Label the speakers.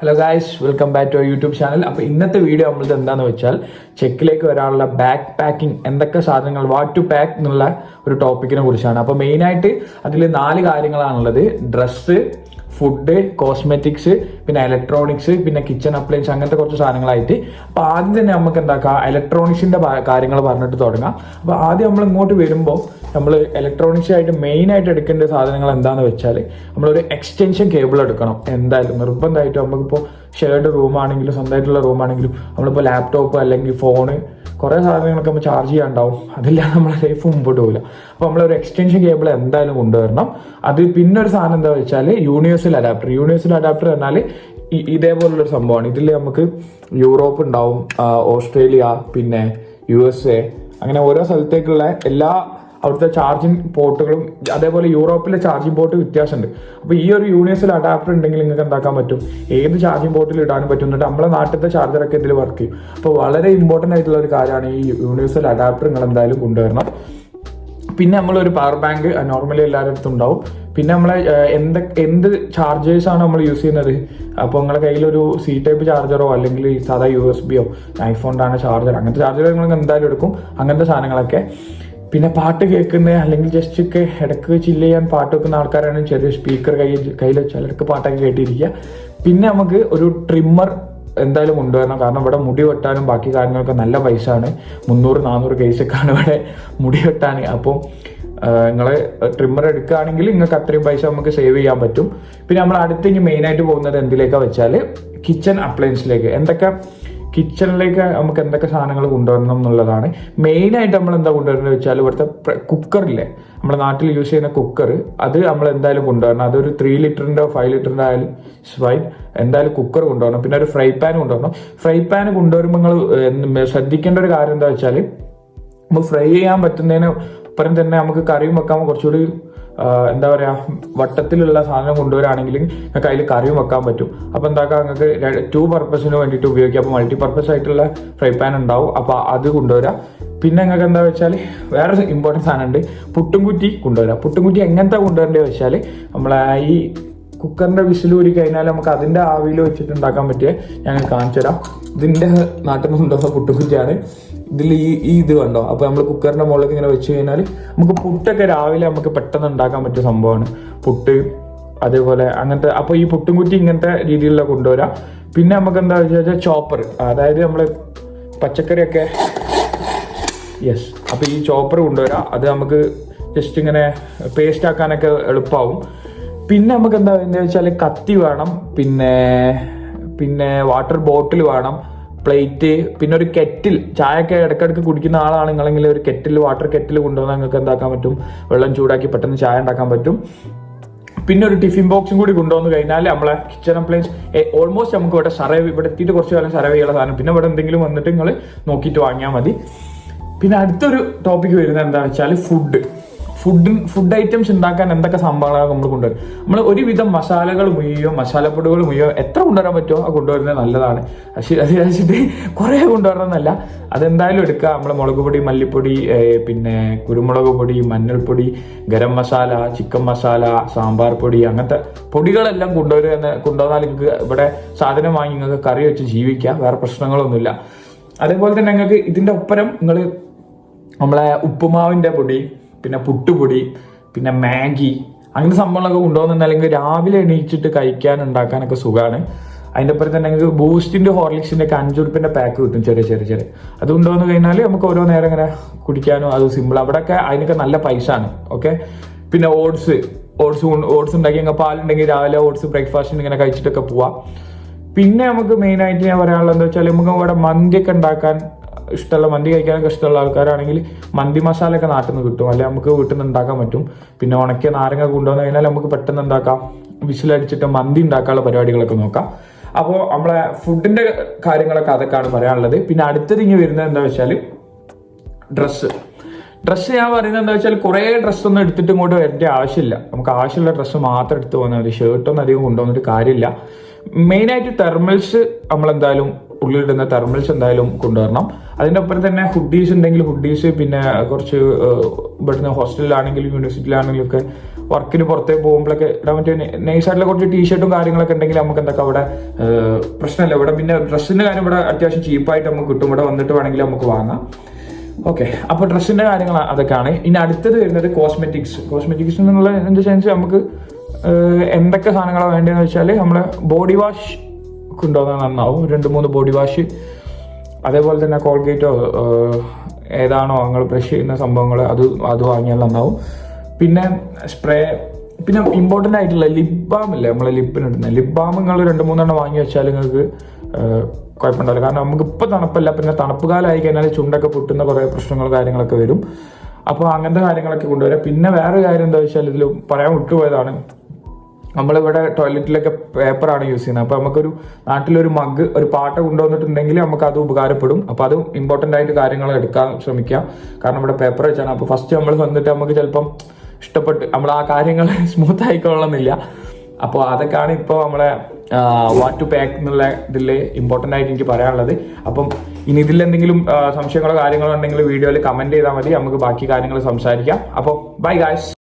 Speaker 1: Hello guys, welcome back to our YouTube channel. അപ്പോൾ ഇന്നത്തെ video നമ്മളത് എന്താണെന്ന് വെച്ചാൽ ചെക്കിലേക്ക് വരാനുള്ള ബാക്ക് പാക്കിംഗ്, എന്തൊക്കെ സാധനങ്ങൾ വാട്ട് ടു പാക്ക് എന്നുള്ള ഒരു ടോപ്പിക്കിനെ കുറിച്ചാണ്. അപ്പോൾ മെയിനായിട്ട് അതിൽ 4 കാര്യങ്ങളാണുള്ളത്: ഡ്രസ്സ്, ഫുഡ്, കോസ്മെറ്റിക്സ്, പിന്നെ ഇലക്ട്രോണിക്സ്, പിന്നെ കിച്ചൺ അപ്ലയൻസ്, അങ്ങനത്തെ കുറച്ച് സാധനങ്ങളായിട്ട്. അപ്പോൾ ആദ്യം തന്നെ നമുക്ക് എന്താക്കാം, ഇലക്ട്രോണിക്സിൻ്റെ കാര്യങ്ങൾ പറഞ്ഞിട്ട് തുടങ്ങാം. അപ്പോൾ ആദ്യം നമ്മൾ ഇങ്ങോട്ട് വരുമ്പോൾ നമ്മൾ ഇലക്ട്രോണിക്സ് ആയിട്ട് മെയിനായിട്ട് എടുക്കേണ്ട സാധനങ്ങൾ എന്താണെന്ന് വെച്ചാൽ നമ്മളൊരു എക്സ്റ്റൻഷൻ കേബിൾ എടുക്കണം. എന്തായാലും നിർബന്ധമായിട്ടും നമുക്കിപ്പോൾ ഷെയർഡ് റൂമാണെങ്കിലും സ്വന്തമായിട്ടുള്ള റൂമാണെങ്കിലും നമ്മളിപ്പോൾ ലാപ്ടോപ്പ് അല്ലെങ്കിൽ ഫോണ് കുറേ സാധനങ്ങളൊക്കെ നമ്മൾ ചാർജ് ചെയ്യാണ്ടാവും, അതില്ലാതെ നമ്മളെ ലൈഫ് മുമ്പോട്ട് പോകില്ല. അപ്പോൾ നമ്മളൊരു എക്സ്റ്റൻഷൻ കേബിൾ എന്തായാലും കൊണ്ടുവരണം. അത് പിന്നെ ഒരു സാധനം എന്താ വെച്ചാൽ യൂണിവേഴ്സൽ അഡാപ്റ്റർ എന്നാൽ ഇതേപോലുള്ളൊരു സംഭവമാണ്. ഇതിൽ നമുക്ക് യൂറോപ്പ് ഉണ്ടാവും, ഓസ്ട്രേലിയ, പിന്നെ USA, അങ്ങനെ ഓരോ സ്ഥലത്തേക്കുള്ള എല്ലാ അവിടുത്തെ ചാർജിങ് പോർട്ടുകളും, അതേപോലെ യൂറോപ്പിലെ ചാർജിങ് പോർട്ട് വ്യത്യാസമുണ്ട്. അപ്പോൾ ഈ ഒരു യൂണിവേഴ്സൽ അഡാപ്റ്റർ ഉണ്ടെങ്കിൽ നിങ്ങൾക്ക് എന്താക്കാൻ പറ്റും, ഏത് ചാർജിങ് പോർട്ടിൽ ഇടാനും പറ്റും. എന്നിട്ട് നമ്മളെ നാട്ടിലത്തെ ചാർജറൊക്കെ ഇതിൽ വർക്ക് ചെയ്യും. അപ്പോൾ വളരെ ഇമ്പോർട്ടൻ്റ് ആയിട്ടുള്ള ഒരു കാര്യമാണ് ഈ യൂണിവേഴ്സൽ അഡാപ്റ്റർ നിങ്ങൾ എന്തായാലും കൊണ്ടുവരണം. പിന്നെ നമ്മളൊരു പവർ ബാങ്ക് നോർമലി എല്ലാവരുടെ അടുത്തും ഉണ്ടാവും. പിന്നെ നമ്മളെ എന്ത് ചാർജേഴ്സാണ് നമ്മൾ യൂസ് ചെയ്യുന്നത്, അപ്പോൾ നിങ്ങളുടെ കയ്യിലൊരു C ടൈപ്പ് ചാർജറോ അല്ലെങ്കിൽ സാധാ USBയോ ഐഫോണിൻ്റെ ആണ് ചാർജർ, അങ്ങനത്തെ ചാർജർ നിങ്ങൾ എന്തായാലും എടുക്കും, അങ്ങനത്തെ സാധനങ്ങളൊക്കെ. പിന്നെ പാട്ട് കേൾക്കുന്ന അല്ലെങ്കിൽ ജസ്റ്റ് ഒക്കെ ഇടയ്ക്ക് ചില്ല് ചെയ്യാൻ പാട്ട് വെക്കുന്ന ആൾക്കാരാണെങ്കിൽ ചെറിയ സ്പീക്കർ കയ്യിൽ വെച്ചാൽ ഇടയ്ക്ക് പാട്ടൊക്കെ കേട്ടിരിക്കുക. പിന്നെ നമുക്ക് ഒരു ട്രിമ്മർ എന്തായാലും കൊണ്ടുവരണം. കാരണം ഇവിടെ മുടി വെട്ടാനും ബാക്കി കാര്യങ്ങളൊക്കെ നല്ല പൈസ ആണ്, 300-400 കേസൊക്കെയാണ് ഇവിടെ മുടി വെട്ടാൻ. അപ്പോൾ നിങ്ങൾ ട്രിമ്മർ എടുക്കുകയാണെങ്കിൽ നിങ്ങൾക്ക് അത്രയും പൈസ നമുക്ക് സേവ് ചെയ്യാൻ പറ്റും. പിന്നെ നമ്മൾ അടുത്തേക്ക് മെയിനായിട്ട് പോകുന്നത് എന്തിലേക്കാണ് വെച്ചാൽ കിച്ചൺ അപ്ലയൻസിലേക്ക്. കിച്ചണിലേക്ക് നമുക്ക് എന്തൊക്കെ സാധനങ്ങൾ കൊണ്ടുവരണം എന്നുള്ളതാണ് മെയിനായിട്ട്. നമ്മൾ എന്താ കൊണ്ടുവരുന്നത് വെച്ചാൽ ഇവിടുത്തെ കുക്കറില്ലേ, നമ്മുടെ നാട്ടിൽ യൂസ് ചെയ്യുന്ന കുക്കർ, അത് നമ്മൾ എന്തായാലും കൊണ്ടുവരണം. അതൊരു 3 ലിറ്ററിൻ്റെ 5 ലിറ്ററിൻ്റെ ആയാലും ഫൈൻ, എന്തായാലും കുക്കർ കൊണ്ടുവരണം. പിന്നെ ഒരു ഫ്രൈ പാൻ കൊണ്ടുവരണം. ഫ്രൈ പാൻ കൊണ്ടുവരുമ്പോൾ നിങ്ങൾ ശ്രദ്ധിക്കേണ്ട ഒരു കാര്യം എന്താ വെച്ചാൽ, നമുക്ക് ഫ്രൈ ചെയ്യാൻ പറ്റുന്നതിന് ഒപ്പം തന്നെ നമുക്ക് കറിയും വെക്കാൻ കുറച്ചുകൂടി എന്താ പറയുക, വട്ടത്തിലുള്ള സാധനം കൊണ്ടുവരികയാണെങ്കിൽ നിങ്ങൾക്ക് അതിൽ കറിയും വെക്കാൻ പറ്റും. അപ്പോൾ എന്താക്കാം, നിങ്ങൾക്ക് 2 പർപ്പസിന് വേണ്ടിയിട്ട് ഉപയോഗിക്കാം. അപ്പോൾ മൾട്ടിപർപ്പസ് ആയിട്ടുള്ള ഫ്രൈ പാൻ ഉണ്ടാവും, അപ്പോൾ അത് കൊണ്ടുവരാം. പിന്നെ നിങ്ങൾക്ക് എന്താ വെച്ചാൽ വേറെ ഇമ്പോർട്ടൻറ്റ് സാധനമുണ്ട്, പുട്ടുംകുറ്റി കൊണ്ടുവരാം. പുട്ടുംകുറ്റി എങ്ങനത്തെ കൊണ്ടുവരേണ്ടത് വെച്ചാൽ നമ്മളെ ഈ കുക്കറിൻ്റെ വിസിൽ ഊരി കഴിഞ്ഞാൽ നമുക്ക് അതിൻ്റെ ആവിയിൽ വെച്ചിട്ട് ഉണ്ടാക്കാൻ പറ്റിയ ഞങ്ങൾ കാണിച്ചു തരാം. ഇതിൻ്റെ നാട്ടിൽ നിന്ന് കൊണ്ടുവന്ന പുട്ടുംകുറ്റിയാണ്. ഇതിൽ ഇത് കണ്ടോ, അപ്പോൾ നമ്മൾ കുക്കറിൻ്റെ മുകളിലേക്ക് ഇങ്ങനെ വെച്ച് കഴിഞ്ഞാൽ നമുക്ക് പുട്ടൊക്കെ രാവിലെ നമുക്ക് പെട്ടെന്ന് ഉണ്ടാക്കാൻ പറ്റിയ സംഭവമാണ് പുട്ട്, അതേപോലെ അങ്ങനത്തെ. അപ്പോൾ ഈ പുട്ടുംകുറ്റി ഇങ്ങനത്തെ രീതിയിലുള്ള കൊണ്ടുവരാം. പിന്നെ നമുക്ക് എന്താ വെച്ചാൽ ചോപ്പർ, അതായത് നമ്മൾ പച്ചക്കറിയൊക്കെ അപ്പോൾ ഈ ചോപ്പർ കൊണ്ടുവരാം. അത് നമുക്ക് ജസ്റ്റ് ഇങ്ങനെ പേസ്റ്റ് ആക്കാനൊക്കെ എളുപ്പമാവും. പിന്നെ നമുക്ക് എന്താ വെച്ചാൽ കത്തി വേണം, പിന്നെ വാട്ടർ ബോട്ടിൽ വേണം, പ്ലേറ്റ്, പിന്നെ ഒരു കെറ്റിൽ. ചായയൊക്കെ ഇടയ്ക്കിടയ്ക്ക് കുടിക്കുന്ന ആളാണ് നിങ്ങളെങ്കിൽ ഒരു കെറ്റിൽ, വാട്ടർ കെറ്റിൽ കൊണ്ടുവന്നാൽ നിങ്ങൾക്ക് എന്താക്കാൻ പറ്റും, വെള്ളം ചൂടാക്കി പെട്ടെന്ന് ചായ ഉണ്ടാക്കാൻ പറ്റും. പിന്നെ ഒരു ടിഫിൻ ബോക്സും കൂടി കൊണ്ടുവന്ന് കഴിഞ്ഞാൽ നമ്മളെ കിച്ചൺ അപ്ലയൻസ് ഓൾമോസ്റ്റ് നമുക്ക് ഇവിടെ എത്തിയിട്ട് കുറച്ച് കാലം സർവൈവ് ചെയ്യാനുള്ള സാധനം. പിന്നെ ഇവിടെ എന്തെങ്കിലും വന്നിട്ട് നിങ്ങൾ നോക്കിയിട്ട് വാങ്ങിയാൽ മതി. പിന്നെ അടുത്തൊരു ടോപ്പിക്ക് വരുന്നത് എന്താ വെച്ചാൽ ഫുഡ് ഐറ്റംസ് ഉണ്ടാക്കാൻ എന്തൊക്കെ സംഭവങ്ങളാണ് നമ്മൾ കൊണ്ടുവരും. നമ്മൾ ഒരുവിധം മസാലകൾ മുഴുവോ മസാലപ്പൊടികൾ മുഴുവോ എത്ര കൊണ്ടുവരാൻ പറ്റുമോ അത് കൊണ്ടുവരുന്നത് നല്ലതാണ്. അത് വെച്ചിട്ട് കുറേ കൊണ്ടുവരണമെന്നല്ല, അതെന്തായാലും എടുക്കുക. നമ്മൾ മുളക് പൊടി, മല്ലിപ്പൊടി, പിന്നെ കുരുമുളക് പൊടി, മഞ്ഞൾപ്പൊടി, ഗരം മസാല, ചിക്കൻ മസാല, സാമ്പാർ പൊടി, അങ്ങനത്തെ പൊടികളെല്ലാം കൊണ്ടുവന്നാൽ നിങ്ങൾക്ക് ഇവിടെ സാധനം വാങ്ങി നിങ്ങൾക്ക് കറി വെച്ച് ജീവിക്കുക, വേറെ പ്രശ്നങ്ങളൊന്നുമില്ല. അതേപോലെ തന്നെ നിങ്ങൾക്ക് ഇതിൻ്റെ ഒപ്പരം നിങ്ങൾ നമ്മളെ ഉപ്പുമാവിൻ്റെ പൊടി, പിന്നെ പുട്ടുപൊടി, പിന്നെ മാഗി, അങ്ങനത്തെ സംഭവങ്ങളൊക്കെ കൊണ്ടുപോകുന്ന, അല്ലെങ്കിൽ രാവിലെ എണീച്ചിട്ട് ഉണ്ടാക്കാനൊക്കെ സുഖമാണ്. അതിൻ്റെ ഒപ്പം തന്നെ നിങ്ങൾക്ക് ബൂസ്റ്റിൻ്റെ ഹോർലിക്സിൻ്റെ ഒക്കെ 5 രൂപയുടെ പാക്ക് കിട്ടും, ചെറിയ. അത് കൊണ്ടുവന്ന് കഴിഞ്ഞാൽ നമുക്ക് ഓരോ നേരം ഇങ്ങനെ കുടിക്കാനും അത് സിമ്പിൾ. അവിടെയൊക്കെ അതിനൊക്കെ നല്ല പൈസ ആണ്. ഓക്കെ. പിന്നെ ഓട്സ് ഉണ്ടാക്കി, അങ്ങനെ പാലുണ്ടെങ്കിൽ രാവിലെ ഓട്സ് ബ്രേക്ക്ഫാസ്റ്റിന് ഇങ്ങനെ കഴിച്ചിട്ടൊക്കെ പോവാം. പിന്നെ നമുക്ക് മെയിനായിട്ട് ഞാൻ പറയാനുള്ളത് എന്താ വെച്ചാൽ, നമുക്ക് ഇവിടെ മന്തിയൊക്കെ ഉണ്ടാക്കാൻ മന്തി കഴിക്കാനൊക്കെ ഇഷ്ടമുള്ള ആൾക്കാരാണെങ്കിൽ മന്തി മസാല ഒക്കെ നാട്ടിൽ നിന്ന് കിട്ടും, അല്ലെങ്കിൽ നമുക്ക് വീട്ടിൽ നിന്ന് ഉണ്ടാക്കാൻ പറ്റും. പിന്നെ ഉണക്കിയ നാരങ്ങ കൊണ്ടുവന്നു കഴിഞ്ഞാൽ നമുക്ക് പെട്ടെന്ന് ഉണ്ടാക്കാം, വിസിലടിച്ചിട്ട് മന്തി ഉണ്ടാക്കാനുള്ള പരിപാടികളൊക്കെ നോക്കാം. അപ്പോൾ നമ്മളെ ഫുഡിന്റെ കാര്യങ്ങളൊക്കെ അതൊക്കെയാണ് പറയാനുള്ളത്. പിന്നെ അടുത്തത് ഇങ്ങനെ വരുന്നത് എന്താ വെച്ചാൽ ഡ്രസ്സ് ഞാൻ പറയുന്നത് എന്താ വെച്ചാൽ, കുറേ ഡ്രസ്സൊന്നും എടുത്തിട്ട് ഇങ്ങോട്ട് വരേണ്ട ആവശ്യമില്ല. നമുക്ക് ആവശ്യമുള്ള ഡ്രസ്സ് മാത്രം എടുത്ത് പോകുന്നത് മതി. ഷർട്ടൊന്നും അധികം കൊണ്ടുവന്നിട്ട് കാര്യമില്ല. മെയിനായിട്ട് തെർമൽസ് നമ്മളെന്തായാലും ഉള്ളിലിടുന്ന തെർമൽസ് എന്തായാലും കൊണ്ടുവരണം. അതിൻ്റെ ഒപ്പം തന്നെ ഹുഡീസ് ഉണ്ടെങ്കിൽ ഹുഡീസ്, പിന്നെ കുറച്ച് ഇവിടുന്ന് ഹോസ്റ്റലിലാണെങ്കിലും യൂണിവേഴ്സിറ്റിയിലാണെങ്കിലും ഒക്കെ വർക്കിന് പുറത്തേക്ക് പോകുമ്പോഴൊക്കെ ഇടാൻ പറ്റിയ നൈസായിട്ടുള്ള കുറച്ച് ടീഷർട്ടും കാര്യങ്ങളൊക്കെ ഉണ്ടെങ്കിൽ നമുക്ക് എന്തൊക്കെ അവിടെ പ്രശ്നമില്ല. ഇവിടെ പിന്നെ ഡ്രസ്സിൻ്റെ കാര്യം ഇവിടെ അത്യാവശ്യം ചീപ്പായിട്ട് നമുക്ക് കിട്ടും. ഇവിടെ വന്നിട്ട് വേണമെങ്കിൽ നമുക്ക് വാങ്ങാം. ഓക്കെ, അപ്പോൾ ഡ്രസ്സിൻ്റെ കാര്യങ്ങൾ അതൊക്കെയാണ്. ഇനി അടുത്തത് വരുന്നത് കോസ്മെറ്റിക്സ് എന്നുള്ള എന്ത് സെൻസ് നമുക്ക് എന്തൊക്കെ സാധനങ്ങളാണ് വേണ്ടതെന്ന് വെച്ചാൽ നമ്മുടെ ബോഡി വാഷ് കൊണ്ടുവന്നാൽ നന്നാവും. 2-3 ബോഡി വാഷ്, അതേപോലെ തന്നെ കോൾഗേറ്റോ ഏതാണോ നിങ്ങൾ ബ്രഷ് ചെയ്യുന്ന സംഭവങ്ങൾ അത് വാങ്ങിയാൽ നന്നാവും. പിന്നെ സ്പ്രേ, പിന്നെ ഇമ്പോർട്ടൻ്റ് ആയിട്ടുള്ള ലിപ് ബാം ഇല്ലേ, നമ്മളെ ലിപ്പിനിടുന്ന ലിപ് ബാം നിങ്ങൾ 2-3 വാങ്ങി വെച്ചാൽ നിങ്ങൾക്ക് കുഴപ്പമുണ്ടാവില്ല. കാരണം നമുക്ക് ഇപ്പോൾ തണുപ്പല്ല, പിന്നെ തണുപ്പ് കാലമായി കഴിഞ്ഞാൽ ചുണ്ടൊക്കെ പൊട്ടുന്ന കുറേ പ്രശ്നങ്ങളും കാര്യങ്ങളൊക്കെ വരും. അപ്പോൾ അങ്ങനത്തെ കാര്യങ്ങളൊക്കെ കൊണ്ടുവരാം. പിന്നെ വേറെ കാര്യം എന്താ വെച്ചാൽ ഇതിൽ പറയാൻ വിട്ടുപോയതാണ്, നമ്മളിവിടെ ടോയ്ലറ്റിലൊക്കെ പേപ്പറാണ് യൂസ് ചെയ്യുന്നത്. അപ്പോൾ നമുക്കൊരു നാട്ടിലൊരു മഗ്, ഒരു പാട്ട കൊണ്ടുവന്നിട്ടുണ്ടെങ്കിൽ നമുക്ക് അത് ഉപകാരപ്പെടും. അപ്പോൾ അത് ഇമ്പോർട്ടൻ്റ് ആയിട്ട് കാര്യങ്ങൾ എടുക്കാൻ ശ്രമിക്കാം. കാരണം ഇവിടെ പേപ്പർ വെച്ചാണ്. അപ്പോൾ ഫസ്റ്റ് നമ്മൾ വന്നിട്ട് നമുക്ക് ചിലപ്പം ഇഷ്ടപ്പെട്ട് നമ്മൾ ആ കാര്യങ്ങൾ സ്മൂത്ത് ആയിക്കൊള്ളണമെന്നില്ല. അപ്പോൾ അതൊക്കെയാണ് ഇപ്പോൾ നമ്മളെ വാട്ട് ടു പാക്ക് എന്നുള്ള ഇതിൽ ഇമ്പോർട്ടൻ്റ് ആയിട്ട് എനിക്ക് പറയാനുള്ളത്. അപ്പം ഇനി ഇതിൽ എന്തെങ്കിലും സംശയങ്ങളോ കാര്യങ്ങളോ ഉണ്ടെങ്കിൽ വീഡിയോയിൽ കമൻറ്റ് ചെയ്താൽ മതി, നമുക്ക് ബാക്കി കാര്യങ്ങൾ സംസാരിക്കാം. അപ്പോൾ ബൈ ഗായ്സ്.